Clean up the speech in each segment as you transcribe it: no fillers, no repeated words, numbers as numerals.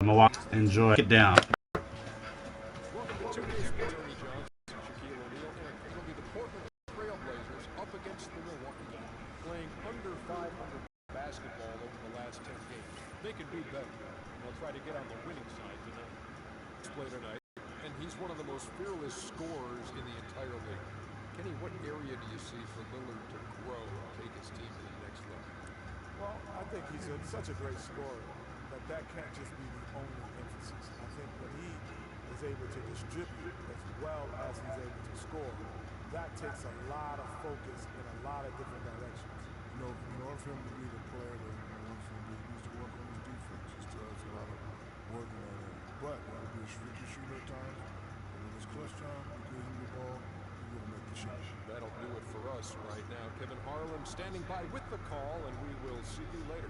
Milwaukee. Enjoy. Get down. Welcome to 2 days with Tony Johnson, Shaquille O'Neal, and it'll be the Portland Trail Blazers up against the Milwaukee Bucks, playing under 500 basketball over the last 10 games. They can do better. They'll try to get on the winning side tonight. Play tonight, and he's one of the most fearless scorers in the entire league. Kenny, what area do you see for Lillard to grow and take his team to the next level? Well, I think he's such a great scorer that can't just be the only emphasis. I think when he is able to distribute as well as he's able to score, that takes a lot of focus in a lot of different directions. In order for him to be the player that he wants to be, he needs to work on his defense. He still has a lot of work in that area. But he'll be a streaky shooter at times. And when it's clutch time, he gives him the ball, he's going to make the shot. That'll do it for us right now. Kevin Harlan standing by with the call, and we will see you later.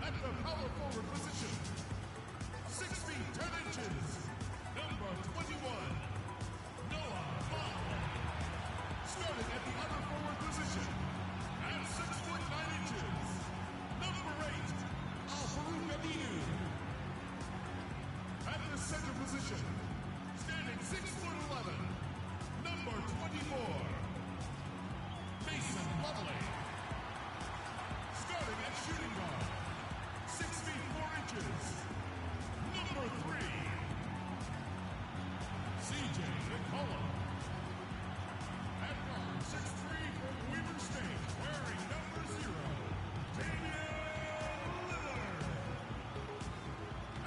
At the power forward position, 6 feet 10 inches, number 21, Noah Bond. Starting at the other forward position, at 6 foot 9 inches, number 8, Al-Farouk Aminu. At the center position, standing 6 foot 11, number 24, Mason Lovely. Starting at shooting guard, 6 feet 4 inches, number 3, CJ McCollum. At guard, 6'3" from Weber State, wearing number 0, Damian Lillard.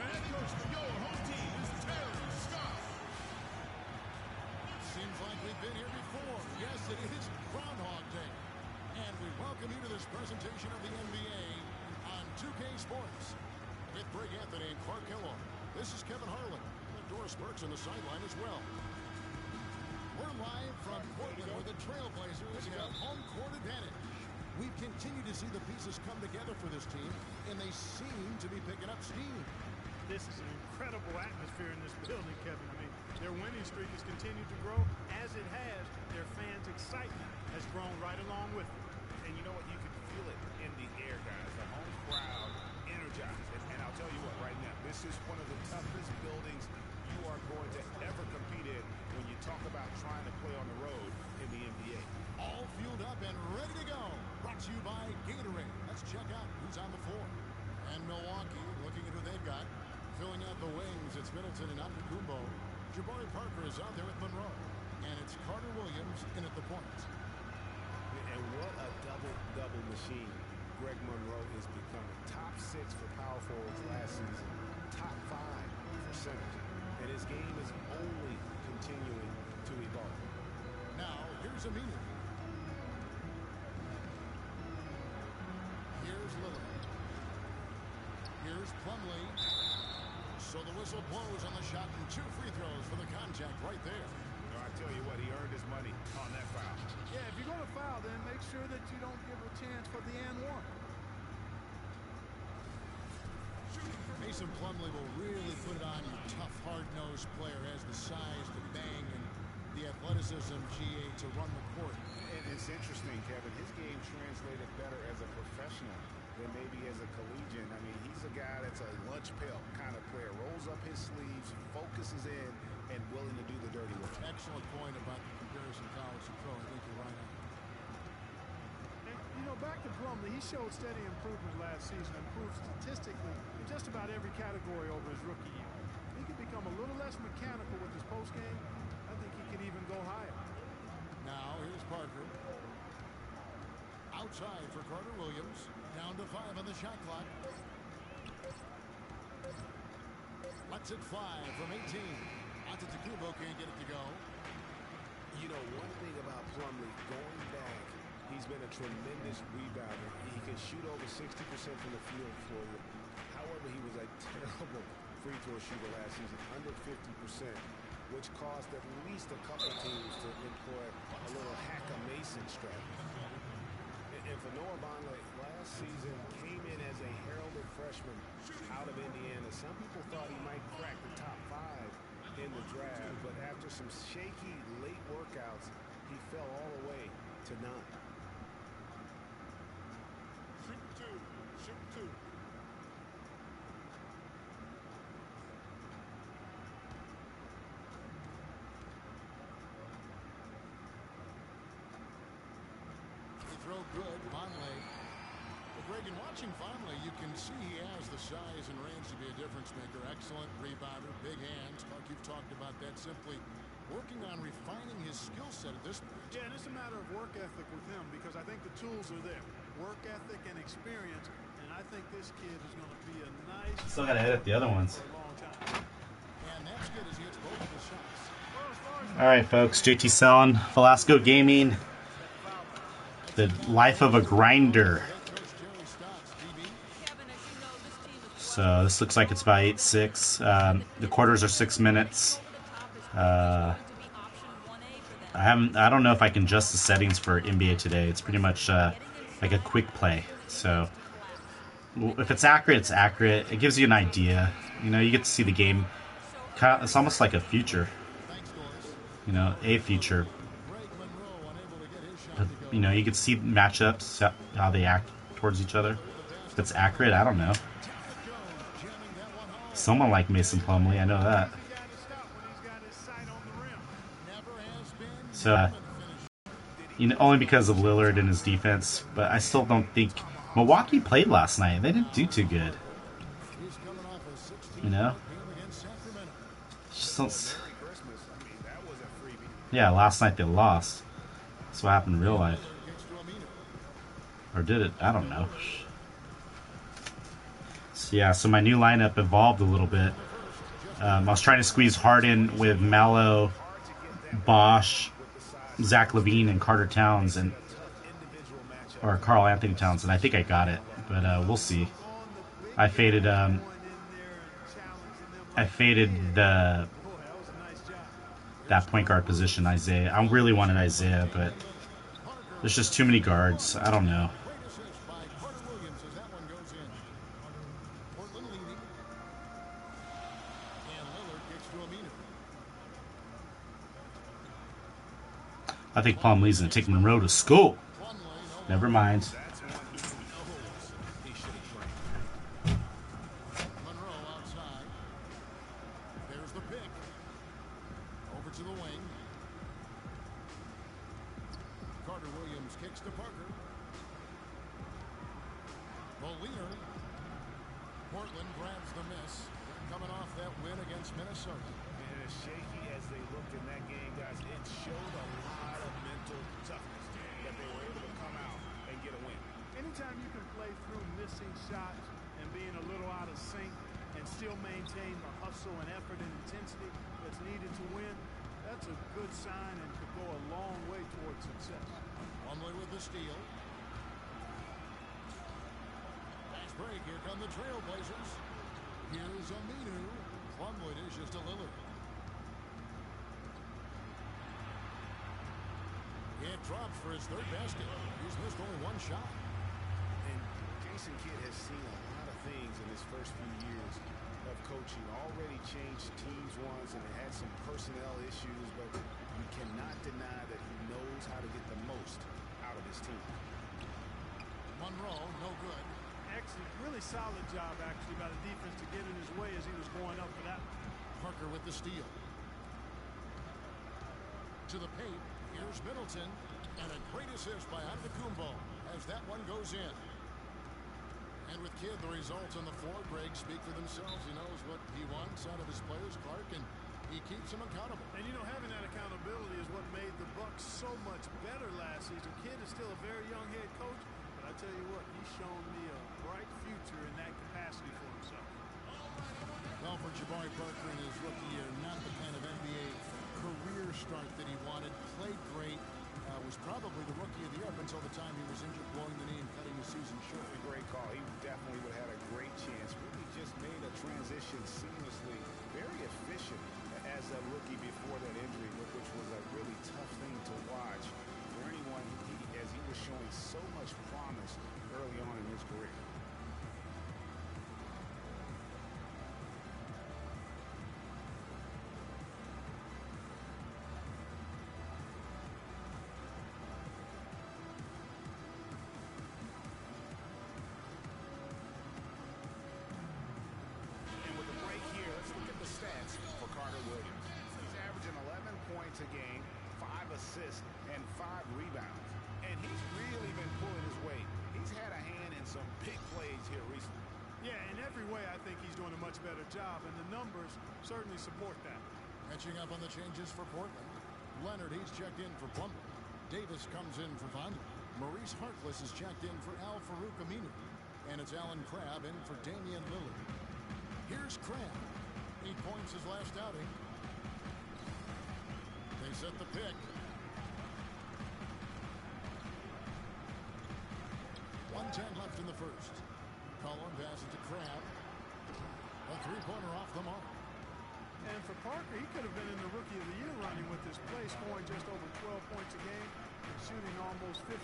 And head coach for your home team is Terry Scott. Seems like we've been here before. Yes, it is Groundhog Day. And we welcome you to this presentation of the NBA on 2K Sports. With Greg Anthony and Clark Kellogg, this is Kevin Harlan. And Doris Burke's on the sideline as well. We're live from Portland, where the Trailblazers have home court advantage. We've continued to see the pieces come together for this team, and they seem to be picking up steam. This is an incredible atmosphere in this building, Kevin. I mean, their winning streak has continued to grow. As it has, their fans' excitement has grown right along with it. And you know what? You can feel it in the air, guys. The home crowd energized. And I'll tell you what, right now, this is one of the toughest buildings you are going to ever compete in when you talk about trying to play on the road in the NBA. All fueled up and ready to go. Brought to you by Gatorade. Let's check out who's on the floor. And Milwaukee, looking at who they've got. Filling out the wings, it's Middleton and Antetokounmpo. Jabari Parker is out there with Monroe. And it's Carter Williams in at the point. And what a double-double machine Greg Monroe is becoming. Top 6 for power forwards last season. Top 5 for centers. And his game is only continuing to evolve. Now, here's Aminu. Here's Lillard. Here's Plumlee. So the whistle blows on the shot and 2 free throws for the contact right there. I tell you what, he earned his money on that foul. Yeah, if you're going to foul, then make sure that you don't give a chance for the and one. Mason Plumlee will really put it on your tough, hard-nosed player. Has the size to bang and the athleticism, GA, to run the court. And it's interesting, Kevin. His game translated better as a professional than maybe as a collegiate. I mean, he's a guy that's a lunch pail kind of player. Rolls up his sleeves, focuses in, and willing to do the dirty work. Excellent point about the comparison college to pro. I think you're right on. And, you know, back to Plumlee, he showed steady improvement last season, improved statistically in just about every category over his rookie year. He could become a little less mechanical with his postgame. I think he could even go higher. Now here's Parker. Outside for Carter Williams. Down to 5 on the shot clock. Lets it fly from 18. Antetokounmpo can't get it to go. You know, one thing about Plumlee, going back, he's been a tremendous rebounder. He can shoot over 60% from the field for you. However, he was a terrible free throw shooter last season, under 50%, which caused at least a couple teams to employ a little hack-a-mason strategy. And for Noah Vonleh, last season came in as a heralded freshman out of Indiana. Some people thought he might crack the top 5 in the draft, but after some shaky late workouts, he fell all the way to 9. Shoot two. Throw good, Vonleh. But Greg, in watching Vonleh, you can see he has the size and range to be a difference maker. Excellent rebounder, big hands. Clark, you've talked about that. Simply working on refining his skill set at this point. Yeah, and it's a matter of work ethic with him because I think the tools are there. Work ethic and experience, and I think this kid is going to be a nice... Still got to hit the other ones. ...for a long time. And that's good as he hits both of his shots. All right, folks. jtsellen, Velasco Gaming. The life of a grinder. So this looks like it's about 8-6. The quarters are 6 minutes. I don't know if I can adjust the settings for NBA Today. It's pretty much like a quick play. So if it's accurate, it's accurate. It gives you an idea. You know, you get to see the game. It's almost like a future. You know, a future. But, you know, you can see matchups, how they act towards each other. If it's accurate, I don't know. Someone like Mason Plumlee, I know that. So, you know, only because of Lillard and his defense, but I still don't think Milwaukee played last night. They didn't do too good. You know? Just don't... Yeah, last night they lost. That's what happened in real life. Or did it? I don't know. So yeah, so my new lineup evolved a little bit. I was trying to squeeze Harden with Mallow, Bosch, Zach LaVine, and Carter Towns, or Karl Anthony Towns, and I think I got it, but we'll see. I faded that point guard position, Isaiah. I really wanted Isaiah, but there's just too many guards. I don't know. I think Plumlee's going to take Monroe to school. Never mind. Portland grabs the miss, coming off that win against Minnesota. And as shaky as they looked in that game, guys, it showed a lot of mental toughness that they were able to come out and get a win. Anytime you can play through missing shots and being a little out of sync and still maintain the hustle and effort and intensity that's needed to win, that's a good sign and could go a long way towards success. Plumlee with the steal. Break. Here come the Trailblazers. Here's Aminu. Plumlee dishes to Lillard. It drops for his third basket. He's missed only one shot. And Jason Kidd has seen a lot of things in his first few years of coaching. Already changed teams once and had some personnel issues, but you cannot deny that he knows how to get the most out of his team. Monroe, no good. Excellent, really solid job actually by the defense to get in his way as he was going up for that. Parker with the steal. To the paint, here's Middleton, and a great assist by Antetokounmpo as that one goes in. And with Kidd, the results on the floor, Greg, speak for themselves. He knows what he wants out of his players, Clark, and he keeps them accountable. And, you know, having that accountability is what made the Bucks so much better last season. Kidd is still a very young head coach, but I tell you what, he's shown me a bright future in that capacity for himself. Well, for Jabari Parker in his rookie year, not the kind of NBA career start that he wanted. Played great. Was probably the rookie of the year up until the time he was injured, blowing the knee and cutting the season short. A great call. He definitely would have had a great chance. Really just made a transition seamlessly. Very efficient as a rookie before that injury, which was a really tough thing to watch for anyone, as he was showing so much promise early on in his career. A game, 5 assists, and 5 rebounds. And he's really been pulling his weight. He's had a hand in some big plays here recently. Yeah, in every way, I think he's doing a much better job, and the numbers certainly support that. Catching up on the changes for Portland. Leonard, he's checked in for Plumlee. Davis comes in for Vonleh. Maurice Harkless is checked in for Al-Farouq Aminu. And it's Alan Crabb in for Damian Lillard. Here's Crabb. 8 points his last outing. They set the pick. 1:10 left in the first. Cullen passes to Crabb. A three-pointer off the mark. And for Parker, he could have been in the Rookie of the Year running with this play, scoring just over 12 points a game and shooting almost 50%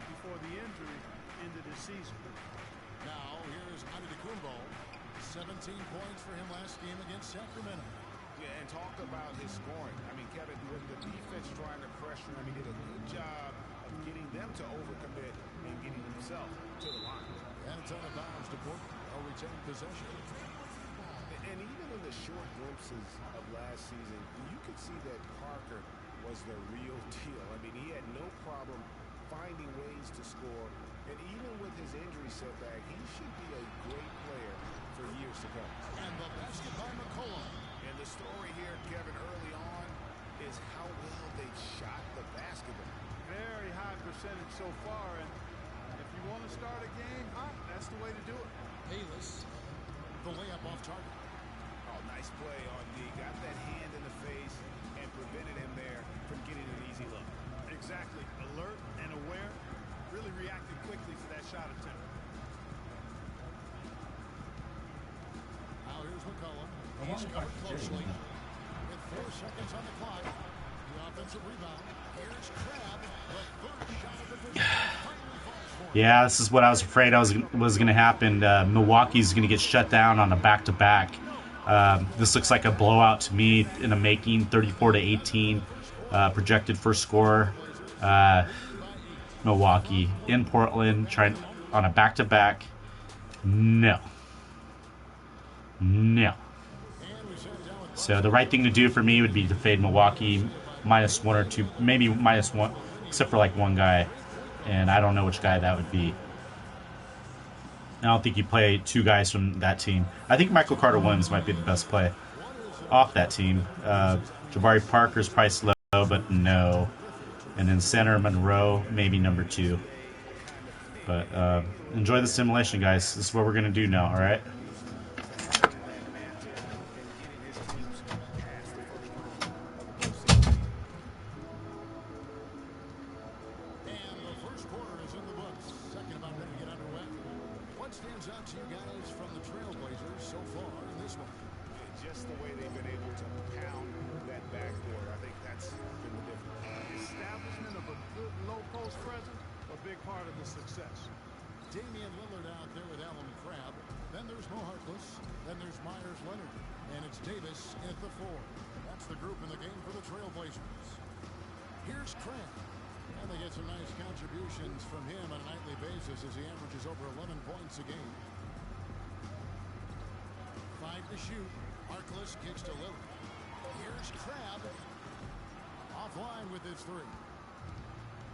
before the injury ended his season. Now here's Antetokounmpo. 17 points for him last game against Sacramento. Yeah, and talk about his scoring. I mean, Kevin, with the defense trying to pressure him, he did a good job of getting them to overcommit and getting himself to the line. And it's out of bounds to Portland. They'll retain possession. And even in the short glimpses of last season, you could see that Parker was the real deal. I mean, he had no problem finding ways to score. And even with his injury setback, he should be a great player for years to come. And the basket by McCollum. And the story here, Kevin, early on is how well they shot the basketball. Very high percentage so far, and if you want to start a game hot, that's the way to do it. Bayless, the layup off target. Oh, nice play on D. Got that hand in the face and prevented him there from getting an easy look. Exactly. Alert and aware. Really reacted quickly to that shot attempt. Now here's McCollum. He's covered closely. With 4 seconds on the clock. The offensive rebound. Here's Crabb. The third shot of the possession finally falls for him. Yeah, this is what I was afraid was going to happen. Milwaukee's going to get shut down on a back-to-back. This looks like a blowout to me in the making, 34-18. Projected first score. Milwaukee in Portland, trying on a back-to-back. No. So the right thing to do for me would be to fade Milwaukee -1 or 2, maybe -1, except for like one guy, and I don't know which guy that would be. I don't think you play 2 guys from that team. I think Michael Carter-Williams might be the best play off that team. Jabari Parker's probably low, but no. And then center Monroe, maybe number 2. But enjoy the simulation, guys. This is what we're going to do now, all right? Damian Lillard out there with Alan Crabb. Then there's Mo Harkless. Then there's Myers Leonard. And it's Davis at the 4. That's the group in the game for the Trailblazers. Here's Crabb. And they get some nice contributions from him on a nightly basis as he averages over 11 points a game. 5 to shoot. Harkless kicks to Lillard. Here's Crabb. Offline with his 3.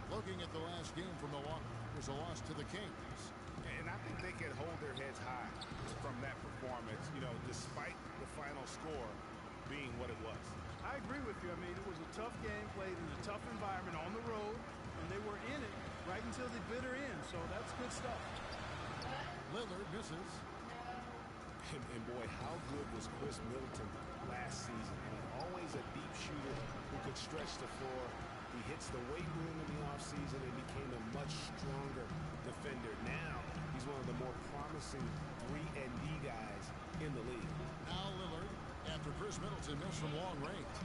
Looking at the last game for Milwaukee. Here's a loss to the Kings. And I think they can hold their heads high from that performance, you know, despite the final score being what it was. I agree with you. I mean, it was a tough game played in a tough environment on the road, and they were in it right until the bitter end, so that's good stuff. Lillard misses. And boy, how good was Chris Middleton last season? I mean, always a deep shooter who could stretch the floor. He hits the weight room in the offseason and became a much stronger defender. Now, he's one of the more promising 3-and-D guys in the league. Now Lillard, after Chris Middleton missed from long range.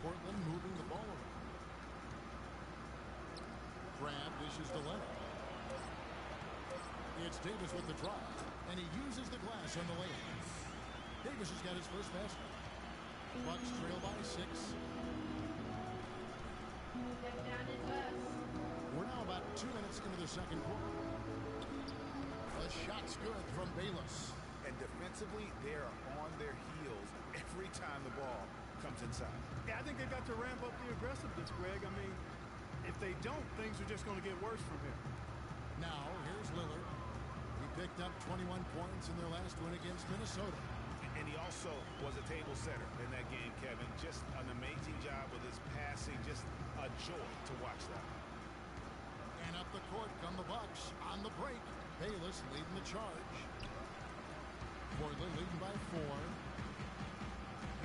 Portland moving the ball around. Grab dishes to Leonard. It's Davis with the drive, and he uses the glass on the layup. Davis has got his first basket. Bucks trail by 6. We're now about 2 minutes into the second quarter. The shot's good from Bayless. And defensively, they are on their heels every time the ball comes inside. Yeah, I think they got to ramp up the aggressiveness, Greg. I mean, if they don't, things are just going to get worse from here. Now, here's Lillard. He picked up 21 points in their last win against Minnesota. And he also was a table setter in that game, Kevin. Just an amazing job with his passing. Just a joy to watch that. And up the court come the Bucks on the break. Bayless leading the charge. Portland leading by 4.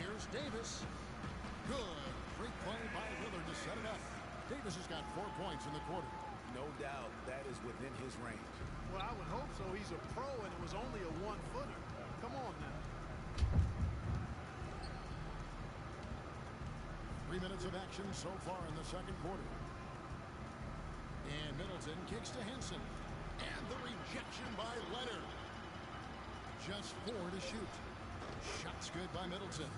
Here's Davis. Good. Great play by Lillard to set it up. Davis has got 4 points in the quarter. No doubt that is within his range. Well, I would hope so. He's a pro, and it was only a 1-footer. Come on now. 3 minutes of action so far in the second quarter. And Middleton kicks to Henson. And the rejection by Leonard. Just 4 to shoot. Shot's good by Middleton.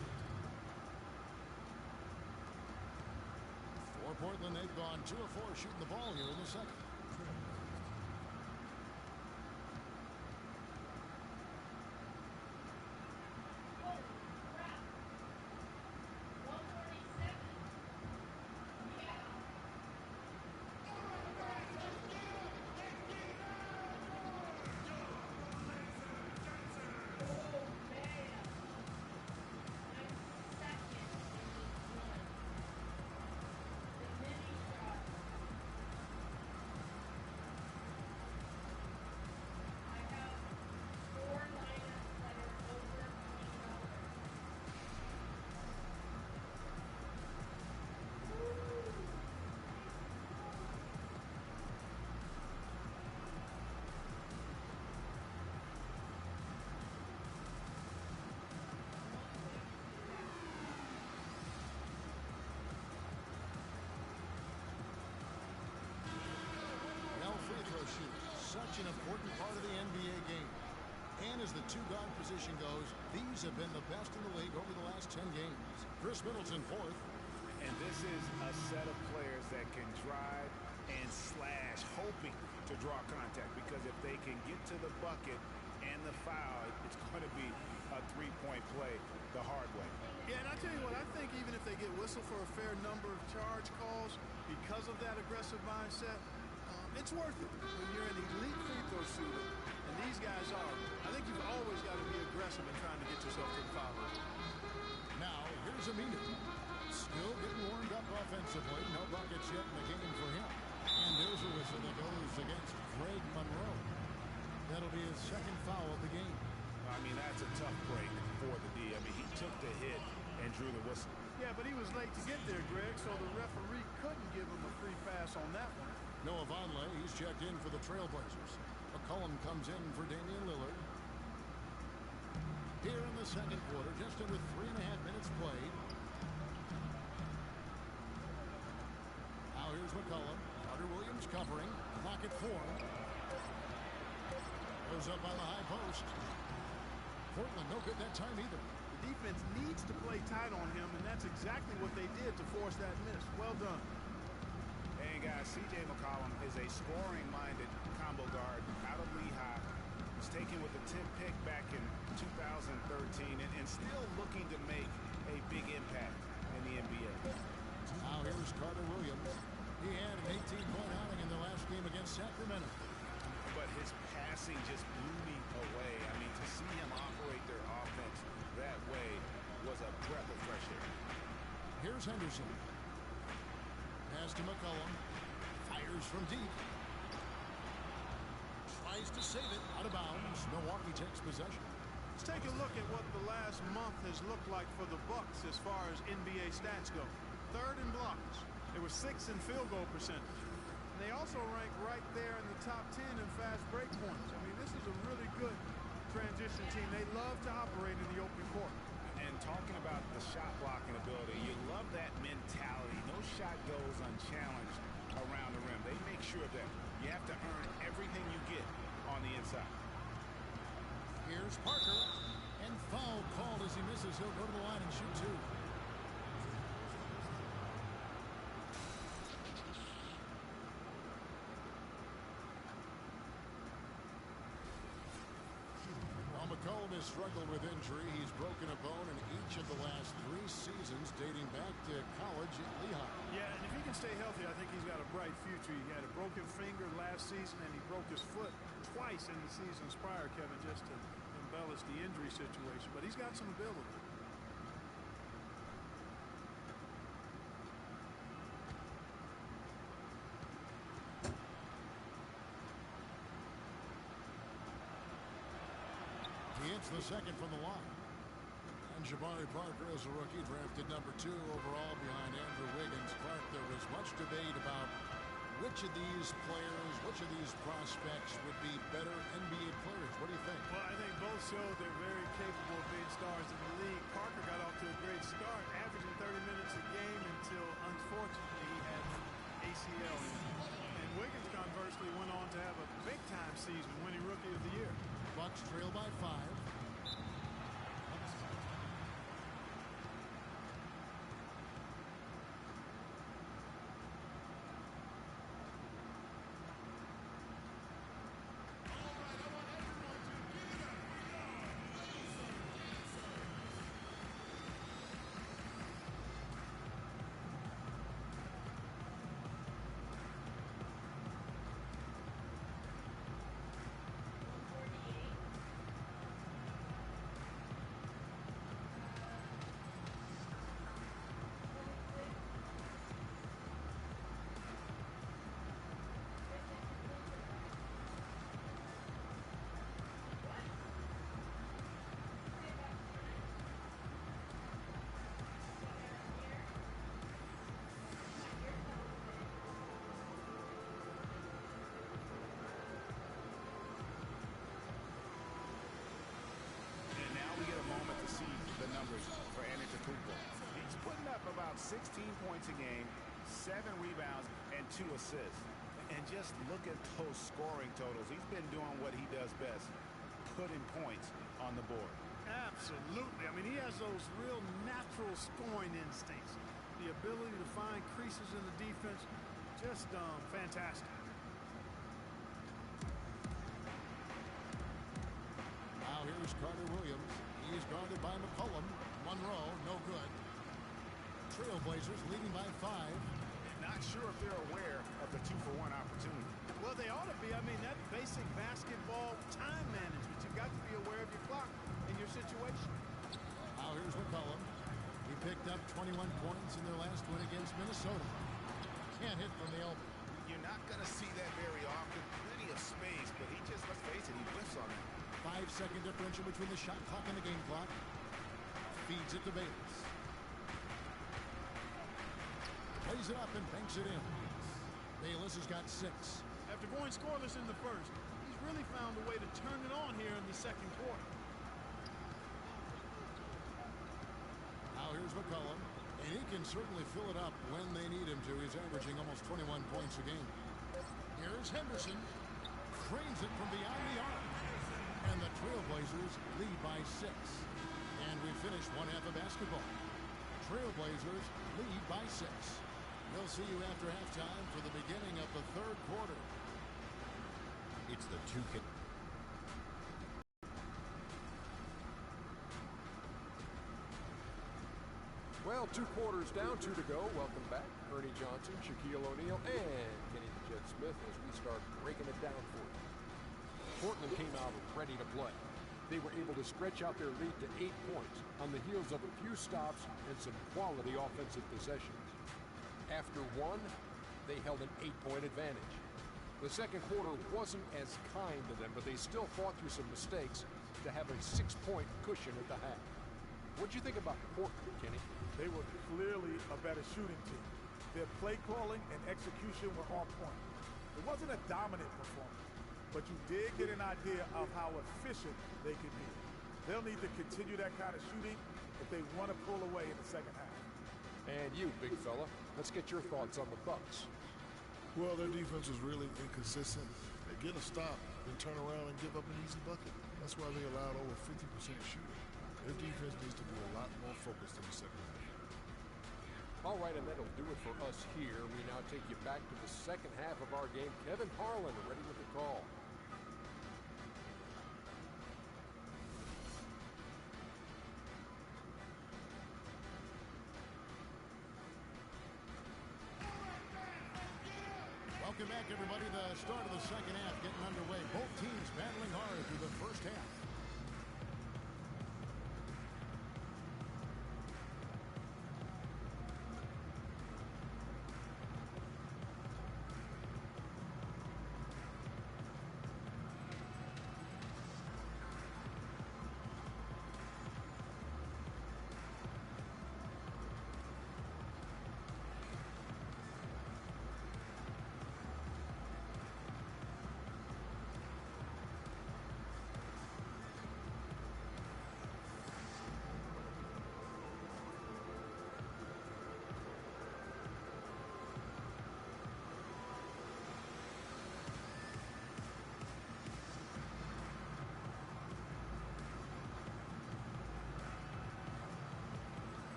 For Portland, they've gone 2 of 4 shooting the ball here in the second. Such an important part of the NBA game. And as the 2-guard position goes, these have been the best in the league over the last 10 games. Chris Middleton 4th. And this is a set of players that can drive and slash, hoping to draw contact. Because if they can get to the bucket and the foul, it's going to be a 3-point play the hard way. Yeah, and I tell you what, I think even if they get whistled for a fair number of charge calls because of that aggressive mindset, it's worth it when you're an elite free throw shooter, and these guys are. I think you've always got to be aggressive in trying to get yourself to the foul line. Now, here's Aminu. Still getting warmed up offensively. No buckets yet in the game for him. And there's a whistle that goes against Greg Monroe. That'll be his second foul of the game. I mean, that's a tough break for the D. I mean, he took the hit and drew the whistle. Yeah, but he was late to get there, Greg, so the referee couldn't give him a free pass on that one. Noah Vonleh, he's checked in for the Trailblazers. McCollum comes in for Damian Lillard. Here in the second quarter, just under 3.5 minutes played. Now here's McCollum. Carter Williams covering. Clock at 4. Goes up on the high post. Portland no good that time either. The defense needs to play tight on him, and that's exactly what they did to force that miss. Well done. And guys, C.J. McCollum is a scoring-minded combo guard out of Lehigh. Was taken with the 10th pick back in 2013 and still looking to make a big impact in the NBA. Now here's Carter Williams. He had an 18-point outing in the last game against Sacramento. But his passing just blew me away. I mean, to see him operate their offense that way was a breath of fresh air. Here's Henderson. Pass to McCollum. Fires from deep. Tries to save it. Out of bounds. Milwaukee takes possession. Let's take a look at what the last month has looked like for the Bucks as far as NBA stats go. Third in blocks. They were 6th in field goal percentage. And they also rank right there in the top 10 in fast break points. I mean, this is a really good transition team. They love to operate in the open court. And talking about the shot blocking ability, you love that mentality. No shot goes unchallenged around the rim. They make sure that you have to earn everything you get on the inside. Here's Parker. And foul called as he misses. He'll go to the line and shoot two. While McCollum has struggled with injury, he's broken a bone in each of the last 3 seasons dating back to college at Lehigh. Yeah, and if he can stay healthy, I think he's got a bright future. He had a broken finger last season, and he broke his foot twice in the seasons prior, Kevin, just to embellish the injury situation. But he's got some ability. He hits the second from the line. And Jabari Parker is a rookie, drafted number 2 overall behind Andrew Wiggins. Clark, there was much debate about which of these players, which of these prospects would be better NBA players. What do you think? Well, I think both showed they're very capable of being stars in the league. Parker got off to a great start, averaging 30 minutes a game until, unfortunately, he had ACL injury. And Wiggins, conversely, went on to have a big-time season, winning Rookie of the Year. Bucks trail by 5. For Antetokounmpo. He's putting up about 16 points a game, 7 rebounds, and 2 assists. And just look at those scoring totals. He's been doing what he does best, putting points on the board. Absolutely. I mean, he has those real natural scoring instincts. The ability to find creases in the defense, just fantastic. Now here's Carter Williams. He's guarded by McCollum. Monroe, no good. Trailblazers leading by 5. Not sure if they're aware of the 2-for-1 opportunity. Well, they ought to be. I mean, that basic basketball time management. You've got to be aware of your clock and your situation. Now here's McCollum. He picked up 21 points in their last win against Minnesota. Can't hit from the elbow. You're not going to see that very often. Plenty of space, but he just, let's face it, he whiffs on that. 5-second differential between the shot clock and the game clock. Feeds it to Bayless. Plays it up and banks it in. Bayless has got 6. After going scoreless in the first, he's really found a way to turn it on here in the second quarter. Now here's McCollum, and he can certainly fill it up when they need him to. He's averaging almost 21 points a game. Here's Henderson. Cranes it from beyond the arc. And the Trailblazers lead by 6. And we finish one half of basketball. Trailblazers lead by 6. We'll see you after halftime for the beginning of the third quarter. It's the 2K. Well, 2 quarters down, 2 to go. Welcome back. Ernie Johnson, Shaquille O'Neal, and Kenny the Jet Smith as we start breaking it down for you. Portland came out ready to play. They were able to stretch out their lead to 8 points on the heels of a few stops and some quality offensive possessions. After 1, they held an 8-point advantage. The second quarter wasn't as kind to them, but they still fought through some mistakes to have a 6-point cushion at the half. What'd you think about Portland, Kenny? They were clearly a better shooting team. Their play calling and execution were on point. It wasn't a dominant performance, but you did get an idea of how efficient they could be. They'll need to continue that kind of shooting if they want to pull away in the second half. And you, big fella, let's get your thoughts on the Bucks. Well, their defense was really inconsistent. They get a stop, then turn around and give up an easy bucket. That's why they allowed over 50% shooting. Their defense needs to be a lot more focused in the second half. All right, and that'll do it for us here. We now take you back to the second half of our game. Kevin Harlan ready with the call. Welcome back, everybody. The start of the second half getting underway. Both teams battling hard through the first half.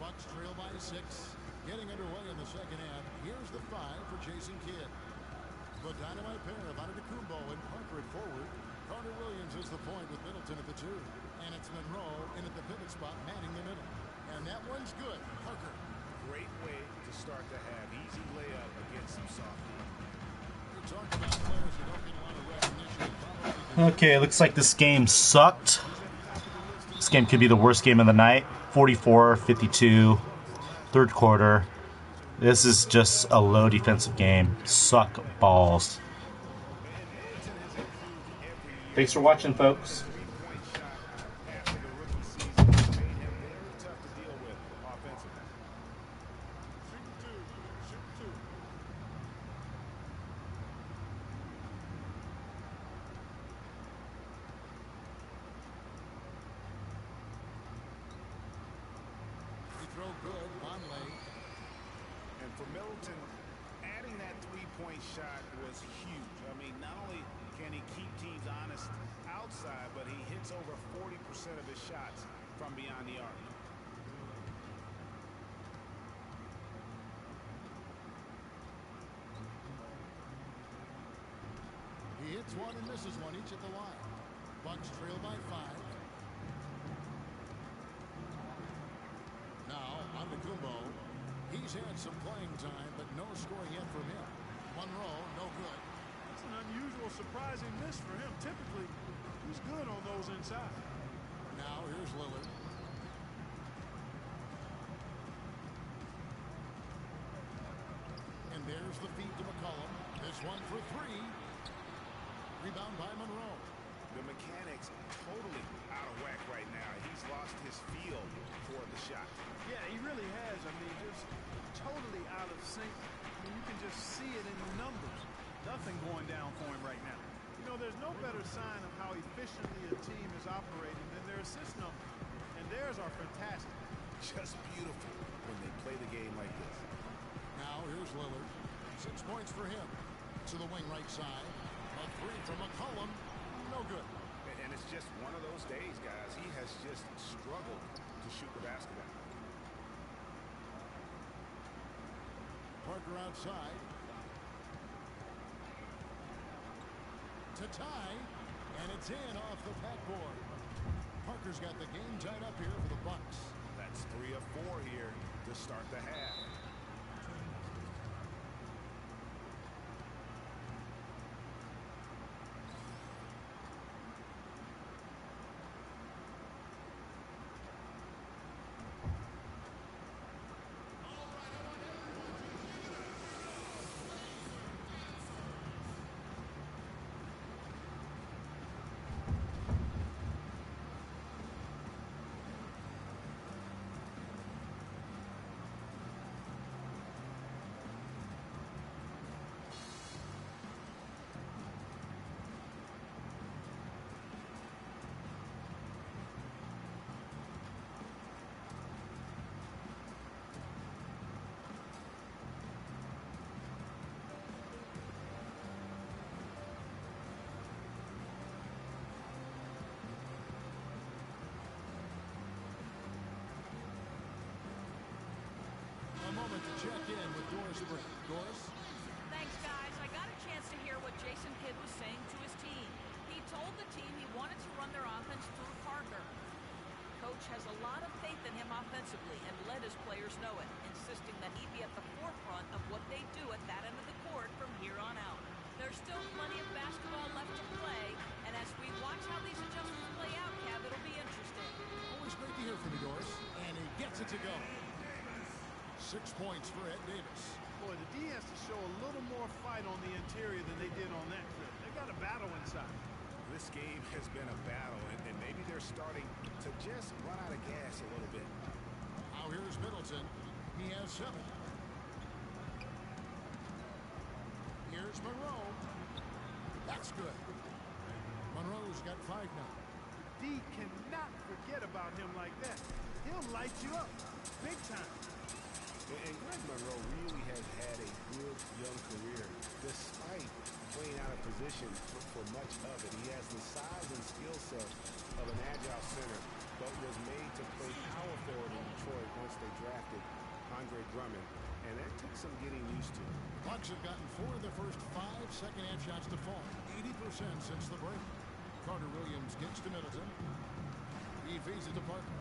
Bucks trail by 6, getting underway in the second half. Here's the 5 for Jason Kidd. The dynamite pair of Antetokounmpo and Parker at forward. Carter Williams is the point with Middleton at the 2. And it's Monroe in at the pivot spot, manning the middle. And that one's good. Parker. Great way to start the half. Easy layup against some soft. We talked about players who don't get a lot of recognition. Okay, looks like this game sucked. This game could be the worst game of the night. 44-52, third quarter. This is just a low defensive game. Suck balls. Thanks for watching, folks. For Middleton, adding that three-point shot was huge. I mean, not only can he keep teams honest outside, but he hits over 40% of his shots from beyond the arc. He hits one and misses one each at the line. Bucks trail by 5. Now, Antetokounmpo. He's had some playing time, but no score yet from him. Monroe, no good. That's an unusual, surprising miss for him. Typically, he's good on those inside. Now, here's Lillard. And there's the feed to McCollum. This one for 3. Rebound by Monroe. The mechanics totally out of whack right now. He's lost his feel for the shot. Yeah, he really has. I mean, just totally out of sync. I mean, you can just see it in the numbers. Nothing going down for him right now. You know, there's no better sign of how efficiently a team is operating than their assist numbers. theirs are fantastic. Just beautiful when they play the game like this. Now here's Lillard. 6 points for him. To the wing right side. A three from McCollum. No good. And it's just one of those days, guys. He has just struggled to shoot the basketball. Parker outside. To tie. And it's in off the backboard. Parker's got the game tied up here for the Bucks. That's 3 of 4 here to start the half. Moment to check in with Doris Brick. Doris? Thanks, guys. I got a chance to hear what Jason Kidd was saying to his team. He told the team he wanted to run their offense through Parker. Coach has a lot of faith in him offensively and let his players know it, insisting that he be at the forefront of what they do at that end of the court from here on out. There's still plenty of basketball left to play, and as we watch how these adjustments play out, Cav, it'll be interesting. Always great to hear from you, Doris. And he gets it to go. 6 points for Ed Davis. Boy, the D has to show a little more fight on the interior than they did on that trip. They got a battle inside. This game has been a battle, and maybe they're starting to just run out of gas a little bit. Now here's Middleton. He has 7. Here's Monroe. That's good. Monroe's got 5 now. D cannot forget about him like that. He'll light you up big time. And Greg Monroe really has had a good young career, despite playing out of position for much of it. He has the size and skill set of an agile center, but was made to play power forward in Detroit once they drafted Andre Drummond, and that took some getting used to. Bucks have gotten 4 of their first 5 second-half shots to fall, 80% since the break. Carter Williams gets to Middleton. He feeds it to Parker.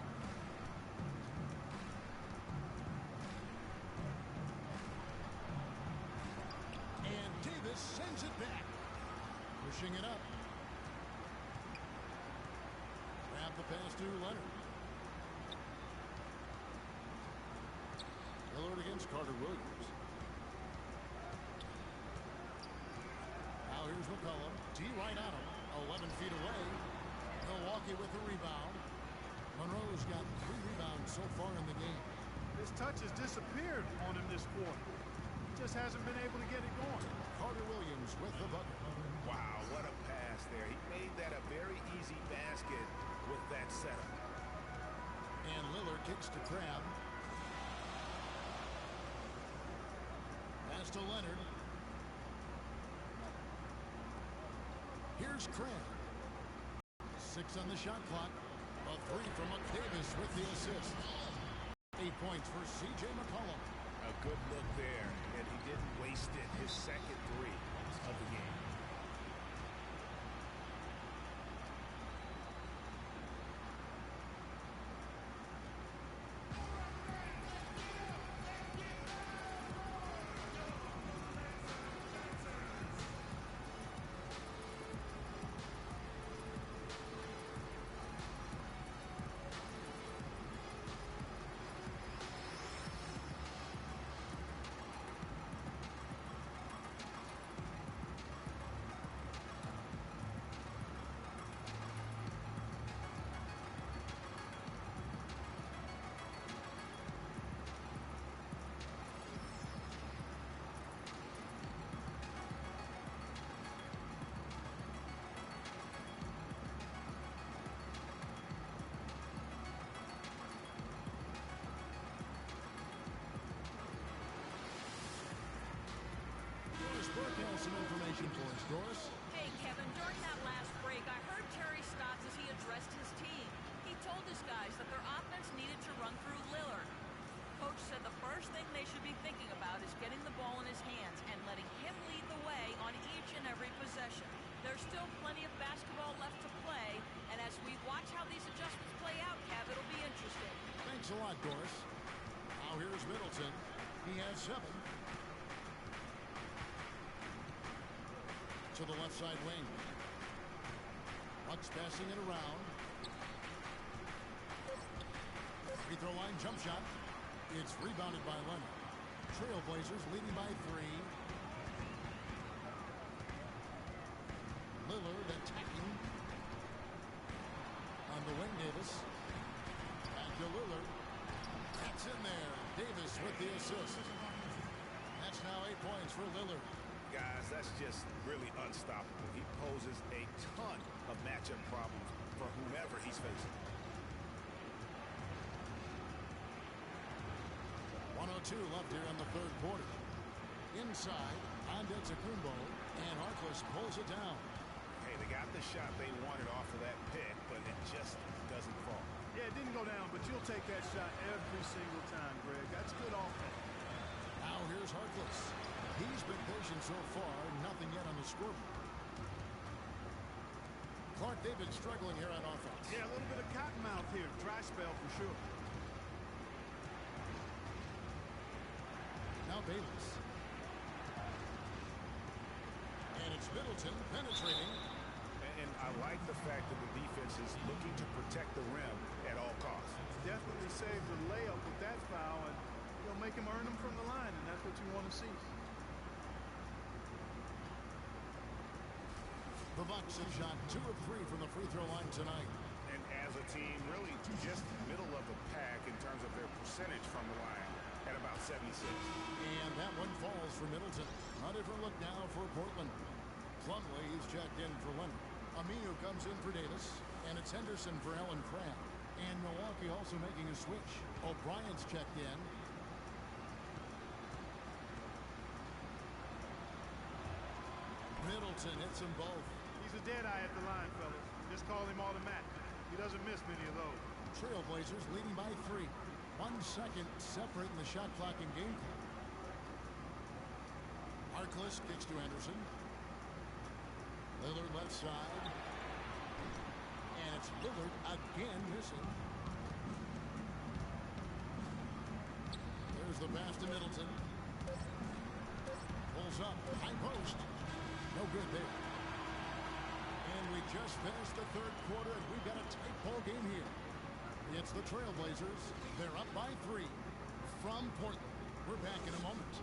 Sends it back. Pushing it up. Grab the pass to Leonard. Lillard against Carter Williams. Now here's McCollum. D right on him. 11 feet away. Milwaukee with the rebound. Monroe's got 3 rebounds so far in the game. His touch has disappeared on him this quarter. He just hasn't been able to get it going. Carter Williams with the bucket. Wow, what a pass there. He made that a very easy basket with that setup. And Lillard kicks to Crabbe. Pass to Leonard. Here's Crabbe. 6 on the shot clock. A 3 from McDavis with the assist. 8 points for C.J. McCollum. A good look there, and he didn't waste it. His second 3 of the game. some information for us, Doris. Hey, Kevin, during that last break, I heard Terry Stotts as he addressed his team. He told his guys that their offense needed to run through Lillard. Coach said the first thing they should be thinking about is getting the ball in his hands and letting him lead the way on each and every possession. There's still plenty of basketball left to play, and as we watch how these adjustments play out, Kev, it'll be interesting. Thanks a lot, Doris. Now here's Middleton. He has 7. To the left side wing. Bucks passing it around. Free throw line jump shot. It's rebounded by Leonard. Trailblazers leading by 3. Lillard attacking. On the wing, Davis. Back to Lillard. That's in there. Davis with the assist. That's now 8 points for Lillard. Guys, that's just really unstoppable. He poses a ton of matchup problems for whomever he's facing. 1:02 left here in the third quarter. Inside, Antetokounmpo, and Harkless pulls it down. Hey, they got the shot they wanted off of that pick, but it just doesn't fall. Yeah, it didn't go down, but you'll take that shot every single time, Greg. That's good offense. Now here's Harkless. He's been patient so far, nothing yet on the scoreboard. Clark, they've been struggling here on offense. Yeah, a little bit of cottonmouth here. Dry spell for sure. Now Bayless. And it's Middleton penetrating. And I like the fact that the defense is looking to protect the rim at all costs. Definitely saved the layup with that foul, and you'll make him earn them from the line, and that's what you want to see. The Bucks have shot 2 of 3 from the free throw line tonight. And as a team, really just middle of the pack in terms of their percentage from the line at about 76. And that one falls for Middleton. A different look now for Portland. Plumlee, he's checked in for Leonard. Aminu comes in for Davis. And it's Henderson for Allen Crabbe. And Milwaukee also making a switch. O'Brien's checked in. Middleton hits them both. He's a dead eye at the line, fellas. Just call him automatic. He doesn't miss many of those. Trailblazers leading by 3. 1 second separating the shot clock and game clock. Harkless kicks to Anderson. Lillard left side. And it's Lillard again missing. There's the pass to Middleton. Pulls up. High post. No good there. And we just finished the third quarter, and we've got a tight ball game here. It's the Trailblazers. They're up by 3 from Portland. We're back in a moment.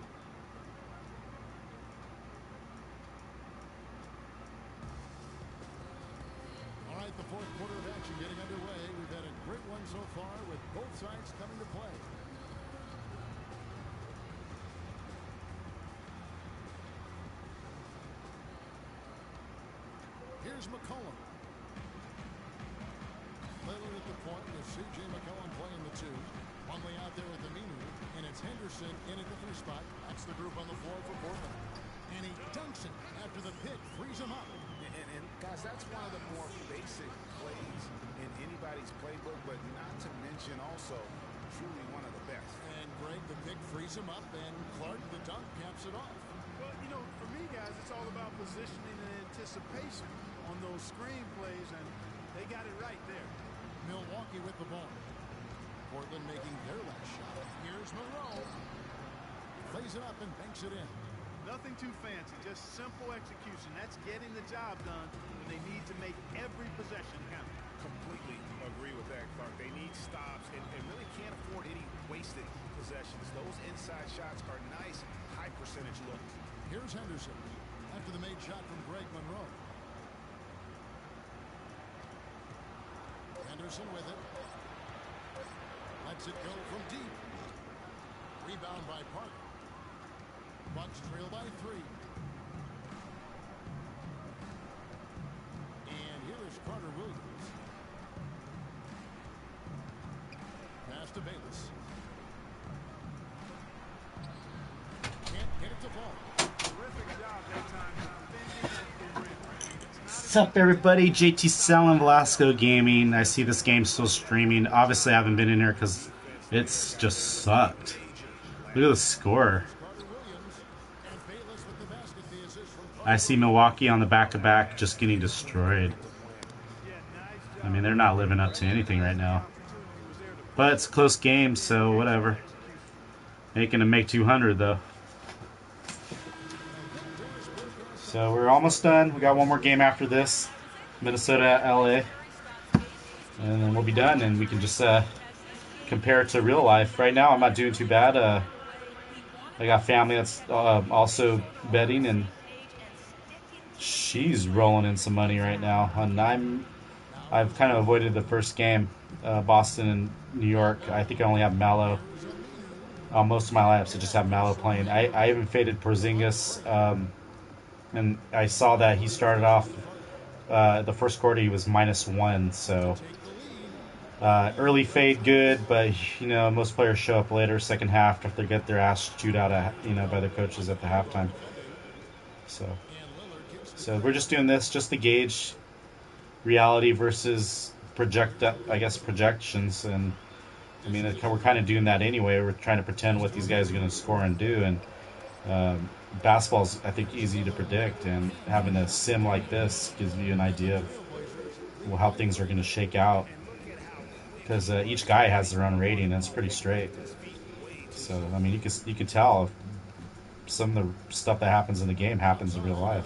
All right, the fourth quarter of action getting underway. We've had a great one so far with both sides coming to play. Here's McCollum. Lillard at the point with C.J. McCollum playing the 2. Plumlee out there with Aminu, and it's Henderson in a different spot. That's the group on the floor for Portland. And he dunks it after the pick frees him up. And guys, that's one of the more basic plays in anybody's playbook, but not to mention also truly one of the best. And Greg, the pick frees him up, and Clark, the dunk, caps it off. Well, you know, for me, guys, it's all about positioning and anticipation on those screen plays, and they got it right there. Milwaukee with the ball. Portland making their last shot. Here's Monroe. Plays it up and banks it in. Nothing too fancy, just simple execution. That's getting the job done when they need to make every possession count. Completely agree with that, Clark. They need stops and really can't afford any wasted possessions. Those inside shots are nice, high percentage looks. Here's Henderson after the made shot from Greg Monroe. Henderson with it. Lets it go from deep. Rebound by Parker. Bucks trail by 3. And here is Carter Williams. Pass to Bayless. Can't get it to fall. Terrific job that time What's up, everybody? jtsellen, VELASCO GAMING. I see this game still streaming. Obviously, I haven't been in here because it's just sucked. Look at the score. I see Milwaukee on the back-to-back just getting destroyed. I mean, they're not living up to anything right now. But it's a close game, so whatever. Ain't gonna make 200, though. So we're almost done. We got one more game after this. Minnesota, LA. And then we'll be done, and we can just compare it to real life. Right now, I'm not doing too bad. I got family that's also betting, and she's rolling in some money right now. And I've kind of avoided the first game, Boston and New York. I think I only have Mallow. Most of my lineups I just have Mallow playing. I even faded Porzingis, and I saw that he started off the first quarter. He was -1, so early fade good. But most players show up later, second half, after they get their ass chewed out by their coaches at the halftime. So we're just doing this just to gauge reality versus projections. And I mean, we're kind of doing that anyway. We're trying to pretend what these guys are going to score and do. And basketball's, I think, easy to predict. And having a sim like this gives you an idea of how things are going to shake out. Because each guy has their own rating, and it's pretty straight. So I mean, you can tell if some of the stuff that happens in the game happens in real life.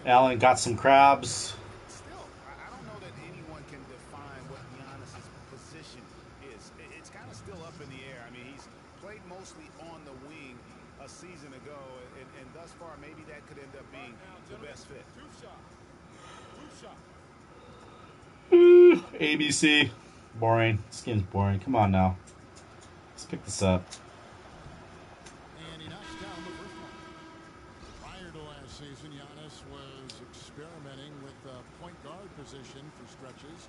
Allen got some crabs. Still, I don't know that anyone can define what Giannis's position is. It's kind of still up in the air. I mean, he's played mostly on the wing a season ago, and thus far, maybe that could end up being the best fit. ABC. Boring. This game's boring. Come on now. Let's pick this up. And he knocks down the first one. Prior to last season, Giannis was experimenting with the point guard position for stretches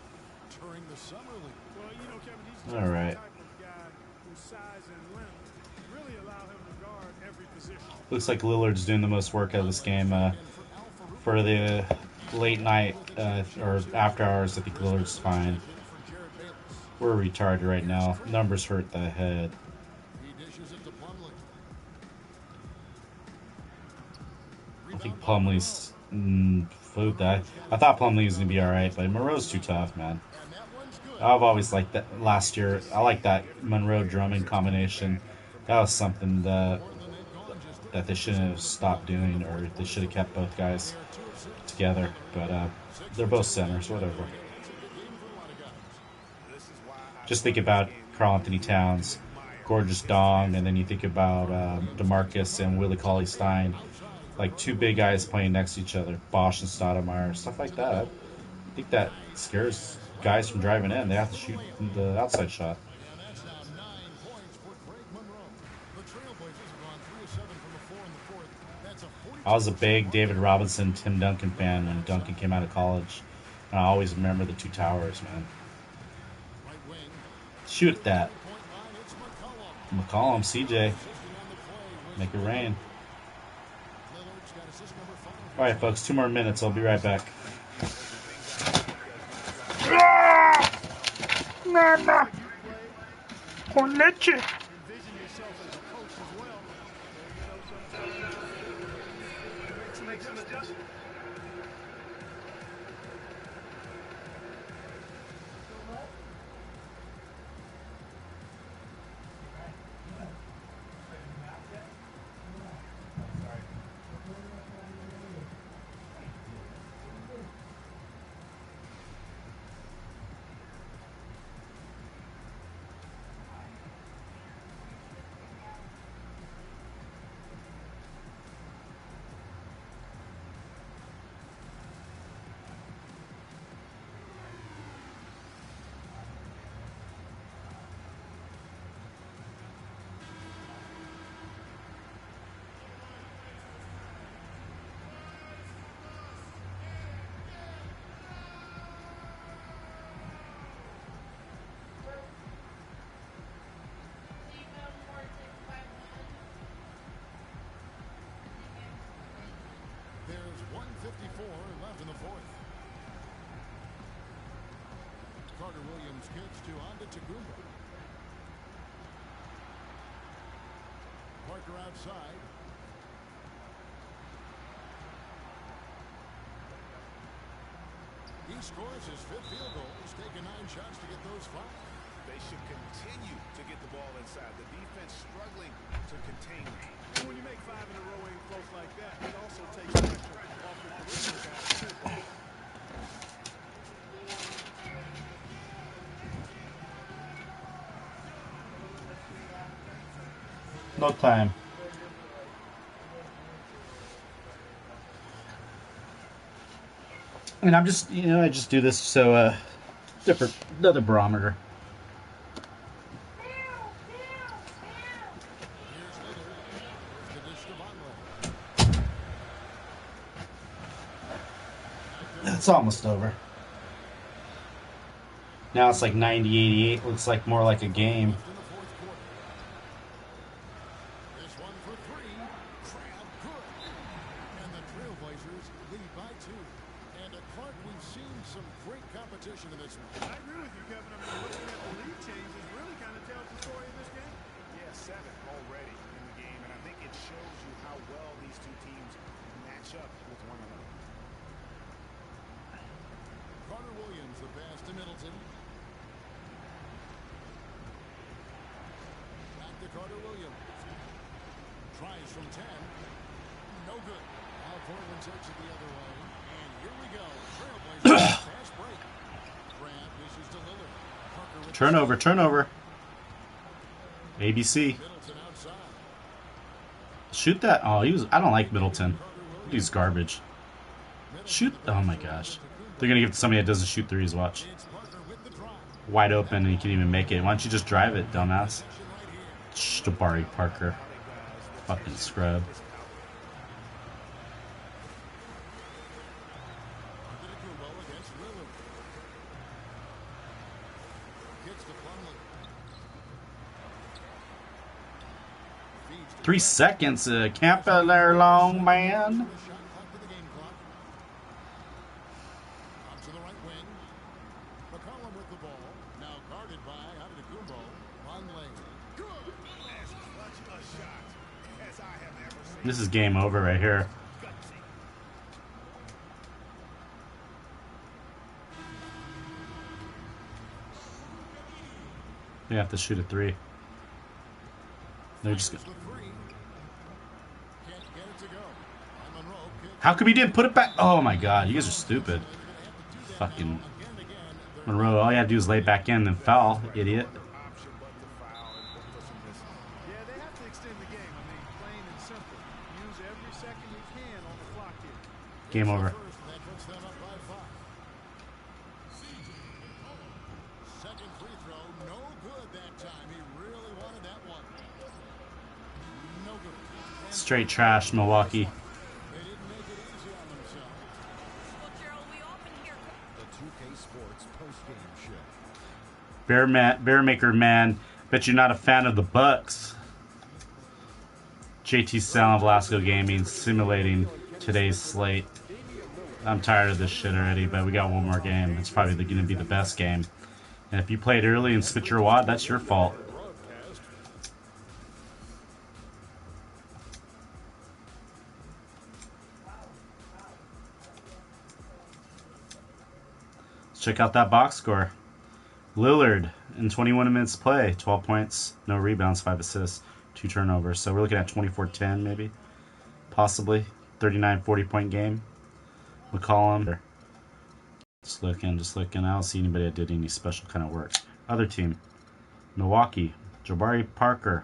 during the summer league. Well, Kevin, he's just all right. the type of guy whose size and length really allow him to guard every position. Looks like Lillard's doing the most work out of this game. For the late night or after hours, I think Lillard's fine. We're retarded right now. Numbers hurt the head. I think Plumlee's food that. I thought Plumlee was gonna be all right, but Monroe's too tough, man. I've always liked that. Last year, I liked that Monroe Drummond combination. That was something that they shouldn't have stopped doing, or they should have kept both guys together. But they're both centers, whatever. Just think about Karl Anthony Towns, gorgeous dong, and then you think about DeMarcus and Willie Cauley-Stein, like two big guys playing next to each other, Bosch and Stoudemire, stuff like that. I think that scares guys from driving in. They have to shoot the outside shot. I was a big David Robinson, Tim Duncan fan when Duncan came out of college. And I always remember the two towers, man. Shoot that. McCollum, CJ. Make it rain. Alright, folks, 2 more minutes. I'll be right back. Nana! Con leche! left in the fourth. Carter Williams kicks to Tagumba. Parker outside. He scores his fifth field goal. He's taken 9 shots to get those 5. They should continue to get the ball inside. The defense struggling to contain them. And when you make 5 in a row in close like that, it also takes pressure off the perimeter guys too. No time. And I'm just, I just do this so, different, another barometer. It's almost over. Now it's like 90-88. Looks like more like a game. This one for 3. Crab good. And the Trailblazers lead by 2. And at Clark, we've seen some great competition in this one. I agree with you, Kevin. I mean, looking at the lead changes really kind of tells the story in this game. Yeah, 7 already in the game, and I think it shows you how well these two teams match up with one another. Carter Williams, the pass to Middleton. Back to Carter Williams. Tries from 10. No good. Now Portland takes it the other way. And here we go. Trailblazers fast break. Grab dishes to Lillard. Parker with Turnover. ABC. Middleton outside. Shoot that. Oh, I don't like Middleton. He's garbage. Shoot. Oh my gosh. They're going to give it to somebody that doesn't shoot threes. Watch. It's Parker with the drive. Wide open and he can even make it. Why don't you just drive it, dumbass? Jabari Parker. Fucking scrub. Antetokounmpo against Lillard. Gets to Plumlee. Feeds to 3 seconds. Can't be there long, man. shot clock to the game clock. Up to the right wing. McCollum with the ball. Now guarded by Antetokounmpo. Plumlee. Good. As clutch a shot as I have ever seen. This is game over right here. They have to shoot a 3. They're just. There's the 3. Can't get it to go. And Monroe kicks. How come he didn't put it back? Oh my god, you guys are stupid. Fucking Monroe. All you had to do is lay it back in and foul, idiot. Option but to foul and both of them missing. Yeah, they have to extend the game. I mean, plain and simple. Use every second you can on the clock here. Game over. First, that puts them up by 5. Second free throw, no good that time. He really wanted that one. No good. And Straight trash, Milwaukee. they didn't make it easy on themselves. Well, Gerald, we often hear The 2K Sports postgame show. Bearmaker man, bet you're not a fan of the Bucks. jtsellen, VELASCO Gaming, simulating today's slate. I'm tired of this shit already, but we got one more game. It's probably going to be the best game. And if you played early and spit your wad, that's your fault. Let's check out that box score. Lillard in 21 minutes play, 12 points, no rebounds, 5 assists, 2 turnovers. So we're looking at 24-10 maybe, possibly 39-40 point game. McCollum. Just looking. I don't see anybody that did any special kind of work. Other team, Milwaukee, Jabari Parker,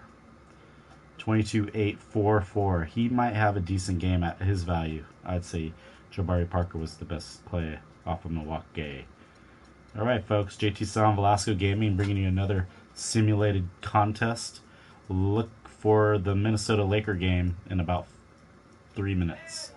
22-8-4-4. He might have a decent game at his value. I'd say Jabari Parker was the best play off of Milwaukee. All right, folks. jtsellen, VELASCO Gaming, bringing you another simulated contest. Look for the Minnesota Laker game in about 3 minutes.